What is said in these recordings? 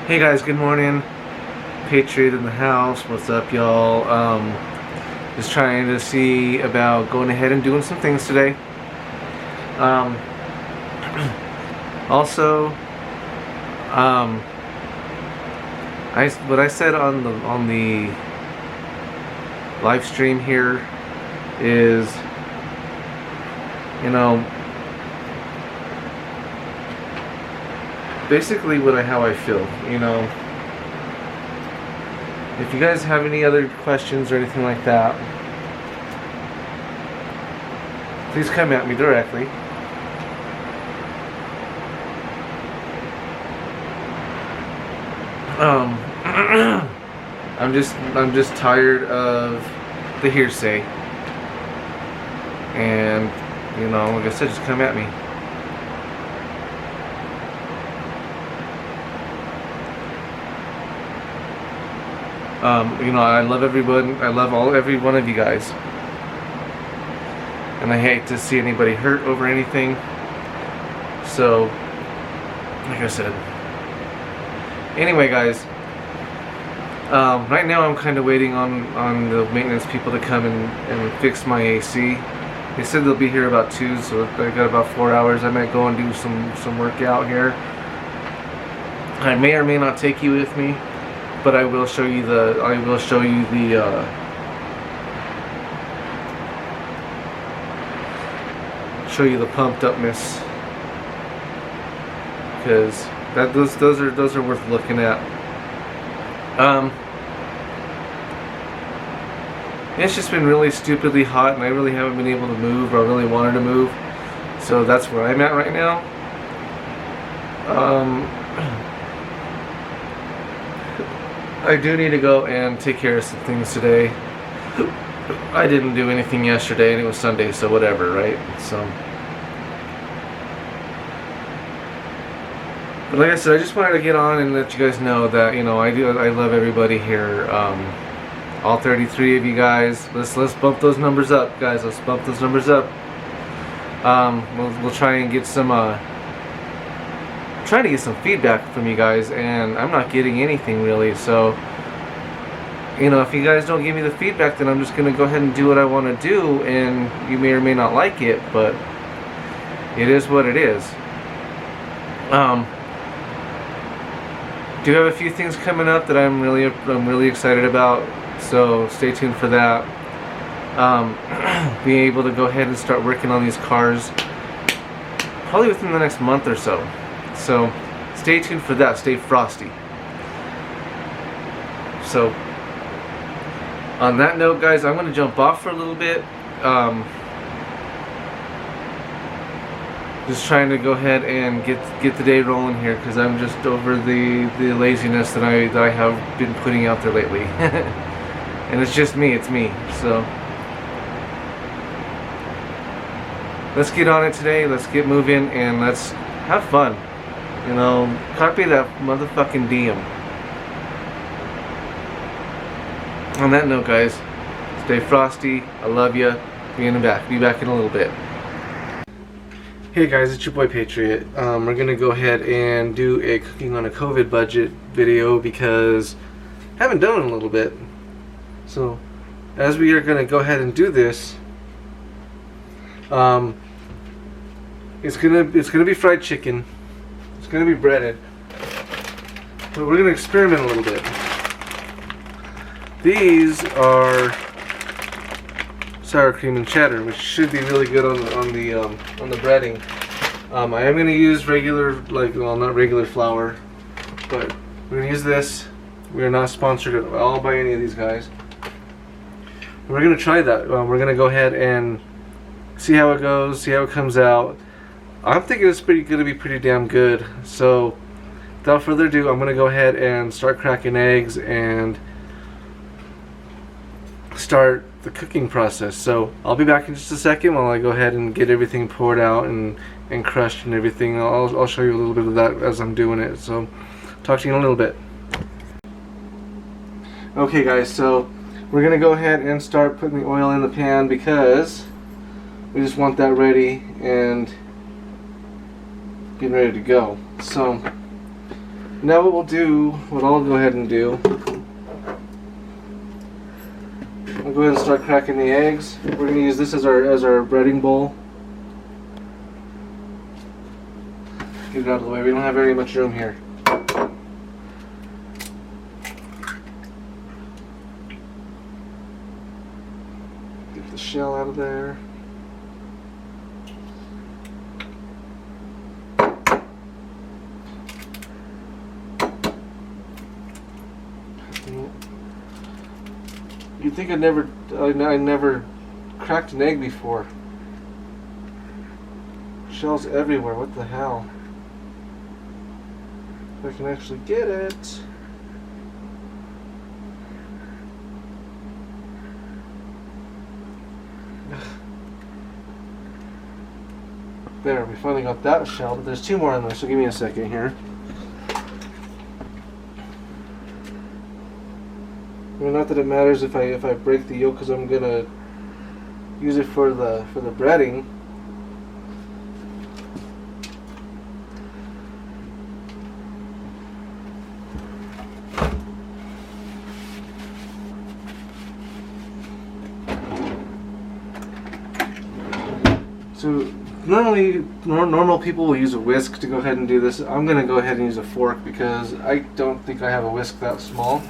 Hey guys, good morning. Patriot in the house. What's up, y'all? Just trying to see about going ahead and doing some things today. Also, what I said on the live stream here is, basically how I feel. If you guys have any other questions or anything like that, please come at me directly. I'm just tired of the hearsay, and like I said, just come at me. I love everyone. I love every one of you guys, and I hate to see anybody hurt over anything. So, like I said. Anyway, guys. Right now, I'm kind of waiting on the maintenance people to come and fix my AC. They said they'll be here about 2, so I got about 4 hours. I might go and do some workout here. I may or may not take you with me. But I will show you the pumped upness, because those are worth looking at. It's just been really stupidly hot, and I really haven't been able to move, or really wanted to move. So that's where I'm at right now. I do need to go and take care of some things today. I didn't do anything yesterday, and it was Sunday, so whatever, right? So, but like I said, I just wanted to get on and let you guys know that I love everybody here. All 33 of you guys. Let's bump those numbers up, guys. Let's bump those numbers up. We'll try and get some. Trying to get some feedback from you guys, and I'm not getting anything really. So if you guys don't give me the feedback, then I'm just gonna go ahead and do what I want to do, and you may or may not like it, but it is what it is. Do have a few things coming up that I'm really excited about, so stay tuned for that. Being able to go ahead and start working on these cars probably within the next month or so. So stay tuned for that. Stay frosty. So on that note, guys, I'm going to jump off for a little bit. Just trying to go ahead and get the day rolling here, because I'm just over the laziness that I have been putting out there lately. And it's just me. It's me. So let's get on it today. Let's get moving, and let's have fun. Copy that motherfucking DM. On that note, guys, stay frosty. I love ya. Be back in a little bit. Hey guys, it's your boy Patriot. We're gonna go ahead and do a cooking on a COVID budget video, because I haven't done it in a little bit. So, as we are gonna go ahead and do this, it's gonna be fried chicken. It's going to be breaded, but we're going to experiment a little bit. These are sour cream and cheddar, which should be really good on the breading. I am going to use not regular flour, but we're going to use this. We are not sponsored at all by any of these guys. We're going to try that. We're going to go ahead and see how it goes, see how it comes out. I'm thinking it's going to be pretty damn good. So, without further ado, I'm going to go ahead and start cracking eggs and start the cooking process. So, I'll be back in just a second while I go ahead and get everything poured out and crushed and everything. I'll show you a little bit of that as I'm doing it. So, talk to you in a little bit. Okay, guys. So, we're going to go ahead and start putting the oil in the pan, because we just want that ready and getting ready to go. So Now what I'll go ahead and do, I'll go ahead and start cracking the eggs. We're going to use this as our breading bowl. Get it out of the way, we don't have very much room here. Get the shell out of there. You'd think I never cracked an egg before. Shells everywhere, what the hell? If I can actually get it. There, we finally got that shell, but there's two more in there, so give me a second here. I mean, not that it matters if I break the yolk, because I'm gonna use it for the breading. So normally, normal people will use a whisk to go ahead and do this. I'm gonna go ahead and use a fork because I don't think I have a whisk that small.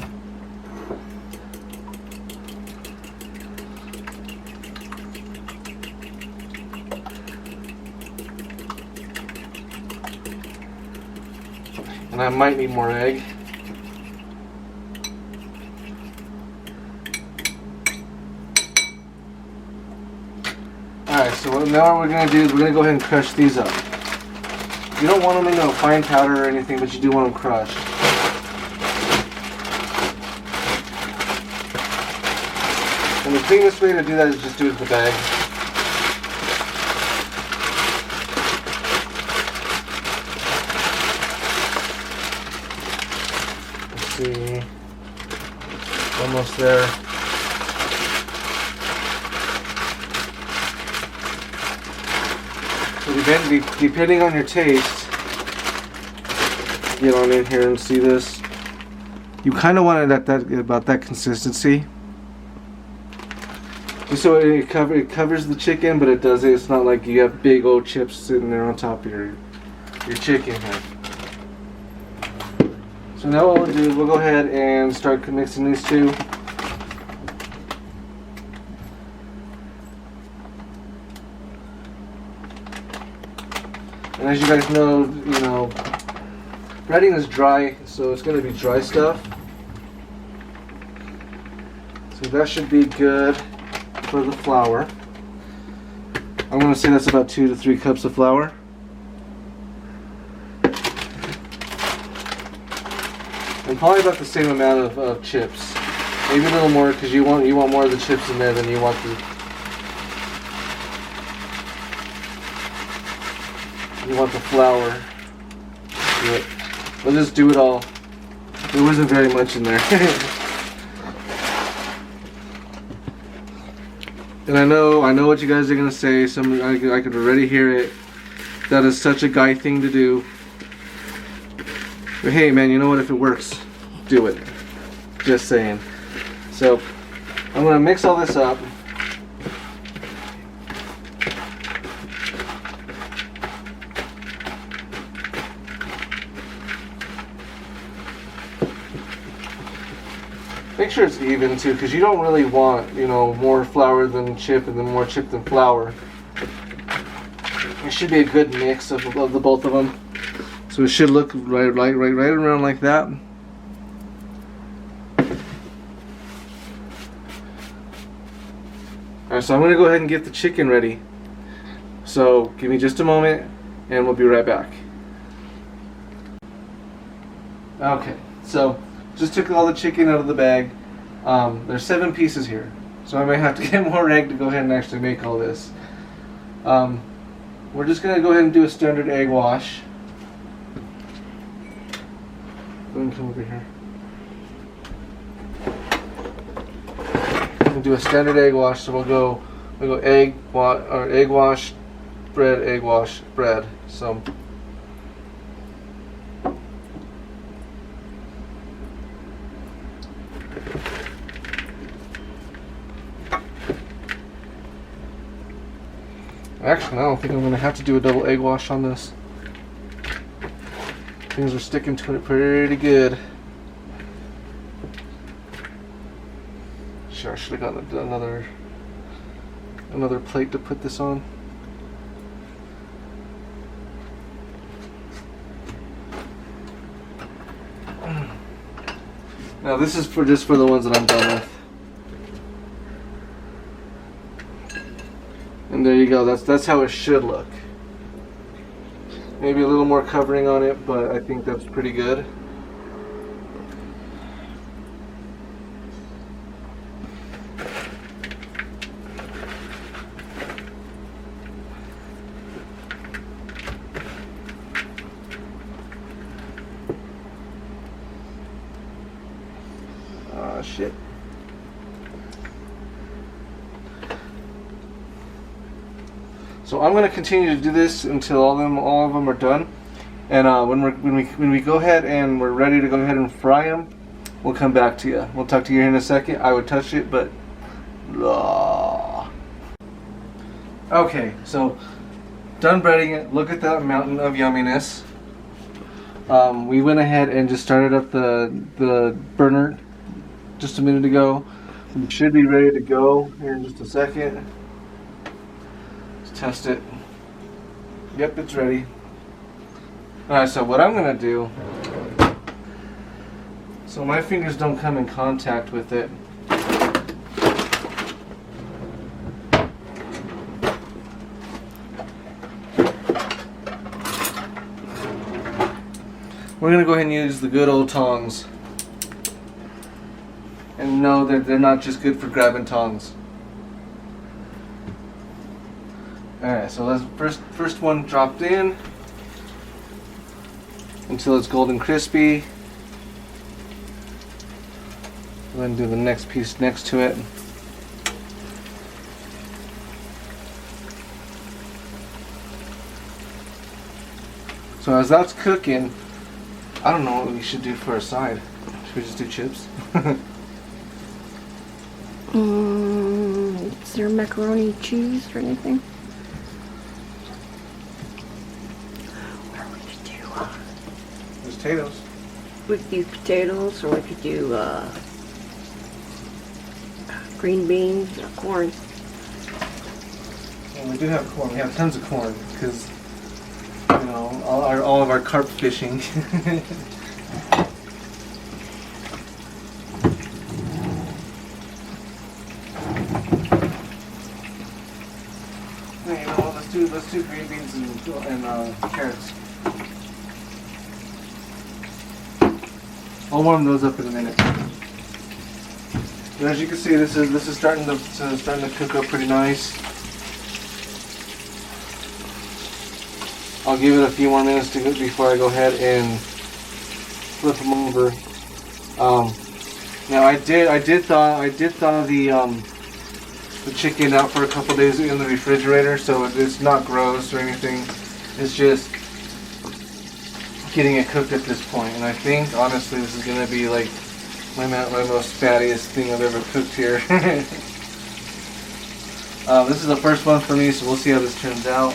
And I might need more egg. Alright, so now what we're going to do is we're going to go ahead and crush these up. You don't want them in a fine powder or anything, but you do want them crushed. And the cleanest way to do that is just do it with the bag. See, almost there. So depending on your taste, get on in here and see this. You kind of want it at about that consistency. Just so it covers the chicken, but it's not like you have big old chips sitting there on top of your chicken here. So now what we'll do is we'll go ahead and start mixing these two. And as you guys know, breading is dry, so it's going to be dry stuff. So that should be good for the flour. I'm going to say that's about 2 to 3 cups of flour. And probably about the same amount of chips, maybe a little more, because you want more of the chips in there than you want the flour. We'll just do it all. There wasn't very much in there. And I know what you guys are gonna say. I could already hear it. That is such a guy thing to do. But hey man, you know what, if it works, do it. Just saying. So, I'm going to mix all this up. Make sure it's even too, because you don't really want, more flour than chip and then more chip than flour. It should be a good mix of the both of them. So it should look right around like that. Alright, so I'm going to go ahead and get the chicken ready. So give me just a moment and we'll be right back. Okay, so just took all the chicken out of the bag. There's 7 pieces here. So I might have to get more egg to go ahead and actually make all this. We're just going to go ahead and do a standard egg wash. Go ahead and come over here. We'll do a standard egg wash. So we'll go egg wash, bread, egg wash, bread. So Actually, I don't think I'm going to have to do a double egg wash on this. Things are sticking to it pretty good. Sure, I should have gotten another plate to put this on. Now this is just for the ones that I'm done with. And there you go. That's how it should look. Maybe a little more covering on it, but I think that's pretty good. Shit. So I'm going to continue to do this until all of them are done, and when we go ahead and we're ready to go ahead and fry them, we'll come back to you. We'll talk to you here in a second. I would touch it, but okay. So done breading it. Look at that mountain of yumminess. We went ahead and just started up the burner just a minute ago. We should be ready to go here in just a second. Test it. Yep, it's ready. Alright, so what I'm going to do, so my fingers don't come in contact with it, we're going to go ahead and use the good old tongs. And no, they're not just good for grabbing tongs. Alright, so let's first one dropped in until it's golden crispy. Then do the next piece next to it. So as that's cooking, I don't know what we should do for a side. Should we just do chips? Is there macaroni cheese or anything? There's potatoes. We could do potatoes, or we could do green beans or corn. Well, we do have corn. We have tons of corn because, you know, all of our carp fishing. Hey, you know what? Let's do green beans and carrots. I'll warm those up in a minute. But as you can see, this is starting to cook up pretty nice. I'll give it a few more minutes to cook before I go ahead and flip them over. Now I did thaw the chicken out for a couple days in the refrigerator, so it's not gross or anything. It's just getting it cooked at this point, and I think honestly this is gonna be like my most fattiest thing I've ever cooked here. This is the first one for me, so we'll see how this turns out.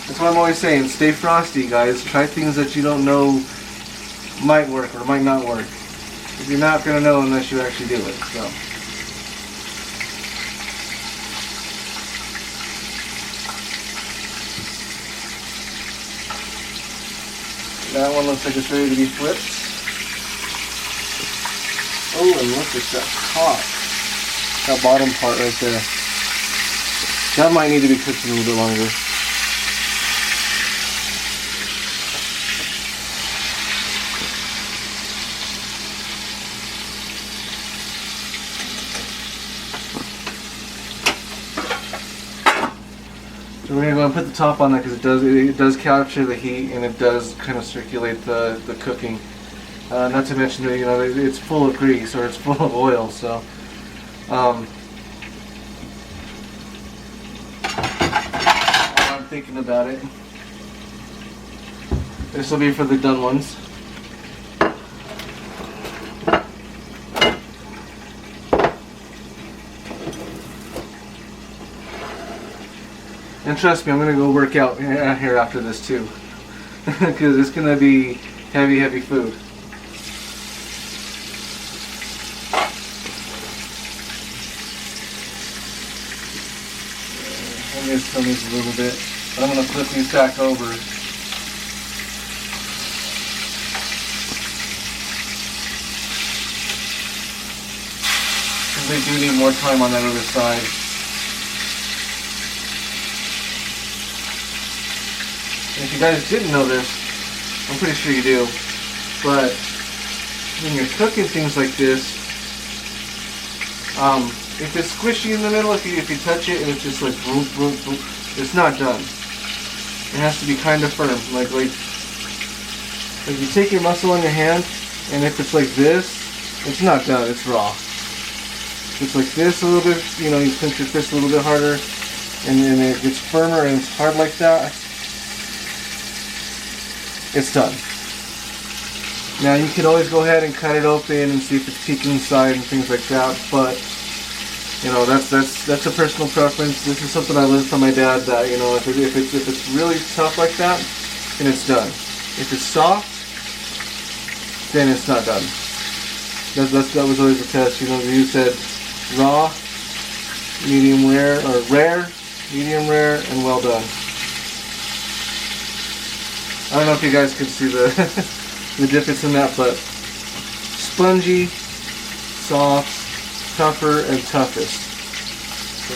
That's what I'm always saying, stay frosty, guys. Try things that you don't know might work or might not work. If you're not gonna know unless you actually do it. So. That one looks like it's ready to be flipped. Oh, and look at that top. That bottom part right there. That might need to be cooked a little bit longer. So we're going to go and put the top on that because it does capture the heat and it does kind of circulate the cooking. Not to mention that, you know, it's full of grease or it's full of oil, so I'm thinking about it. This will be for the done ones. And trust me, I'm gonna go work out here after this too, because it's gonna be heavy food. I'm gonna turn this a little bit, but I'm gonna flip these back over. Because they do need more time on that other side. And if you guys didn't know this, I'm pretty sure you do, but when you're cooking things like this, if it's squishy in the middle, if you touch it and it's just like boom, boom, boom, it's not done. It has to be kind of firm, like you take your muscle in your hand, and if it's like this, it's not done, it's raw. If it's like this a little bit, you know, you pinch your fist a little bit harder, and then it gets firmer and it's hard like that, it's done. Now you could always go ahead and cut it open and see if it's peeking inside and things like that, but you know, that's a personal preference. This is something I learned from my dad, that, you know, if it's really tough like that, then it's done. If it's soft, then it's not done. That was always the test. You know, you said raw, medium rare, or rare, medium rare, and well done. I don't know if you guys can see the the difference in that, but spongy, soft, tougher, and toughest. So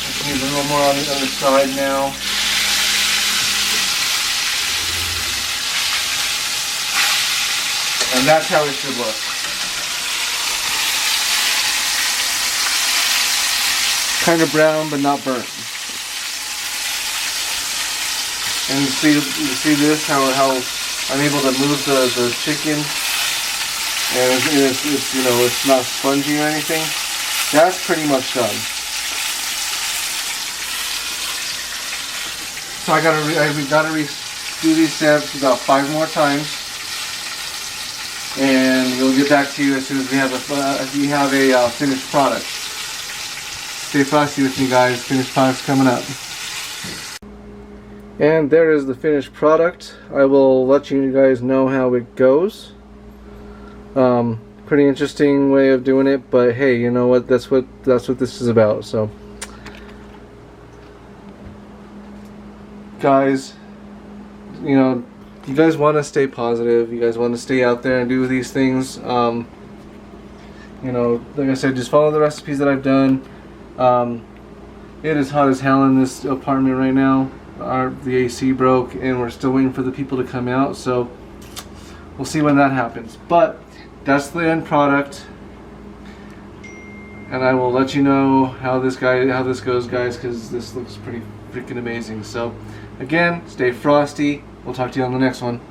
just need a little more on the other side now. And that's how it should look. Kind of brown, but not burnt. And you see this, how I'm able to move the chicken, and it's you know, it's not spongy or anything. That's pretty much done. So I gotta redo these steps about 5 more times, and we'll get back to you as soon as we have a finished product. Stay frosty with me, guys. Finished product's coming up. And there is the finished product. I will let you guys know how it goes. Pretty interesting way of doing it, but hey, you know what? That's what this is about. So, guys, you know, you guys want to stay positive. You guys want to stay out there and do these things. You know, like I said, just follow the recipes that I've done. It is hot as hell in this apartment right now. The AC broke, and we're still waiting for the people to come out, so we'll see when that happens. But that's the end product, and I will let you know how this goes, guys, because this looks pretty freaking amazing. So again, stay frosty. We'll talk to you on the next one.